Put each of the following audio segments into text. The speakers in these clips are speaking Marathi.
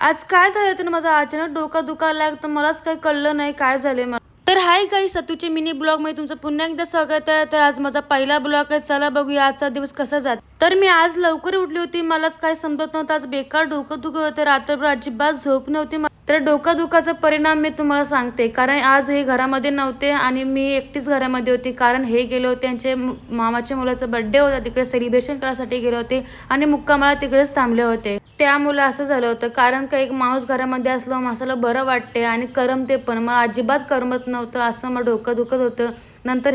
आज काय झालं तर माझं अचानक डोकं दुखायला लागलं, तर मलाच काही कळलं नाही काय झालंय मला. तर हाय गाईस, सतूचे मिनी ब्लॉगमध्ये तुमचं पुन्हा एकदा स्वागत आहे. तर आज माझा पहिला ब्लॉग आहे. चला बघूया आजचा दिवस कसा जात. तर मी आज लवकर उठली होती. मलाच काही समजत नव्हतं. आज बेकार डोकं दुखत होतं. रात्रभर अजिबात झोप नव्हती. तर डोका दुखाचा परिणाम मी तुम्हाला सांगते. कारण आज हे घरामध्ये नव्हते आणि मी एकटीच घरामध्ये होती. कारण हे गेले होते, त्यांचे मामाच्या मुलाचा बर्थडे होता, तिकडे सेलिब्रेशन करायसाठी गेले होते आणि मुक्कामाला तिकडेच थांबले होते. त्यामुळे असं झालं होतं. कारण का एक माणूस घरामध्ये असलं माणसाला बरं वाटते आणि करमते पण. मला अजिबात करमत नव्हतं. असं मला डोकं दुखत होतं. नंतर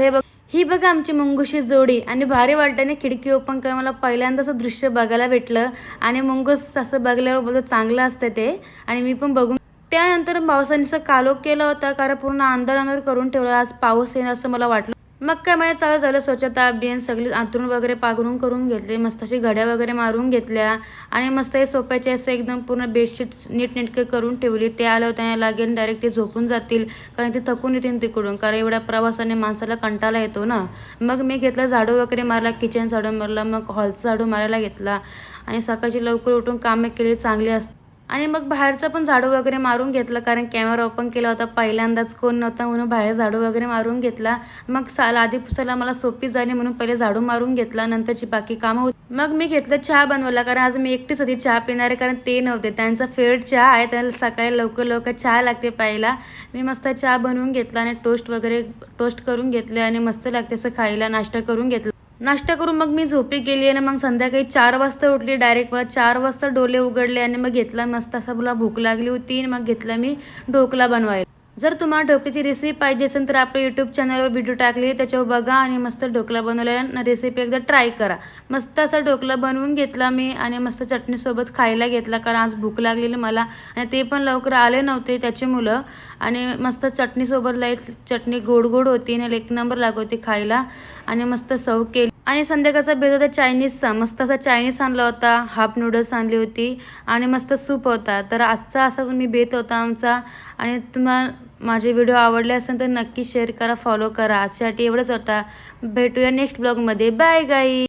ही बघा आमची मुंगूशी जोडी आणि भारी वाटते. खिडकी ओपन काय मला पहिल्यांदा असं दृश्य बघायला भेटलं आणि मुंगूस असं बघल्यावर बोलतो चांगलं असतं ते. आणि मी पण बघून त्यानंतर पावसाने असं कालोख केला होता. कारण पूर्ण अंधार करून ठेवलं. आज पाऊस येईल असं मला वाटलं. मग काय माझ्या चालू झालं स्वच्छता अभियान. सगळी अंथरूण वगैरे पाघरून करून घेतले. मस्त अशी घड्या वगैरे मारून घेतल्या आणि मस्त हे सोप्याचे असं एकदम पूर्ण बेडशीट नीटनेटके करून ठेवली. ते आलं होतं लागेल डायरेक्ट ते झोपून जातील, कारण ते थकून येतील तिकडून. कारण एवढ्या प्रवासाने माणसाला कंटाळा येतो ना. मग मी घेतलं झाडू वगैरे मारला, किचन झाडू मारला, मग हॉलचा झाडू मारायला घेतला आणि सकाळची लवकर उठून कामे केली चांगली असतात. आणि मग बाहेरचं पण झाडू वगैरे मारून घेतलं. कारण कॅमेरा ओपन केला होता पहिल्यांदाच, कोण नव्हता म्हणून बाहेर झाडू वगैरे मारून घेतला. मग लादी पुसायला मला सोपी झाली म्हणून पहिले झाडू मारून घेतला. नंतरची बाकी कामं होती. मग मी घेतलं चहा बनवला. कारण आज मी एकटीच होती चहा पिणारे, कारण ते नव्हते. त्यांचा फेवरेट चहा आहे, त्यांना सकाळी लवकर लवकर चहा लागते प्यायला. मी मस्त चहा बनवून घेतला आणि टोस्ट करून घेतले आणि मस्त लागते असं खायला. नाश्ता करून घेतला. नाश्ता करून मग मी झोपी गेली आणि मग संध्याकाळी 4 वाजता उठली. डायरेक्ट मला 4 वाजता डोळे उघडले आणि मग घेतला मस्त असा, मला भूक लागली होती. मग घेतला मी ढोकला बनवायला. जर तुम्हाला ढोकळ्याची रेसिपी पाहिजे असेल तर आपल्या यूट्यूब चॅनलवर व्हिडिओ टाकली, त्याच्यावर बघा आणि मस्त ढोकला बनवलेला रेसिपी एकदा ट्राय करा. मस्त असा ढोकला बनवून घेतला मी आणि मस्त चटणीसोबत खायला घेतला. कारण आज भूक लागलेली मला आणि ते पण लवकर आले नव्हते त्याची मुलं. आणि मस्त चटणीसोबत चटणी गोड गोड होती आणि एक नंबर लागत होती खायला आणि मस्त सर्व केली. आणि संध्याकाळचा बेत होता चायनीजचा. मस्त असा चायनीज आणला होता, हाफ नूडल्स आणली होती आणि मस्त सूप होता. तर आजचा असा मी बेत होता आमचा. आणि तुम्हाला माझे व्हिडिओ आवडले असेल तर नक्की शेअर करा, फॉलो करा. आजच्यासाठी एवढंच होता. भेटूया नेक्स्ट ब्लॉगमध्ये. बाय गाई.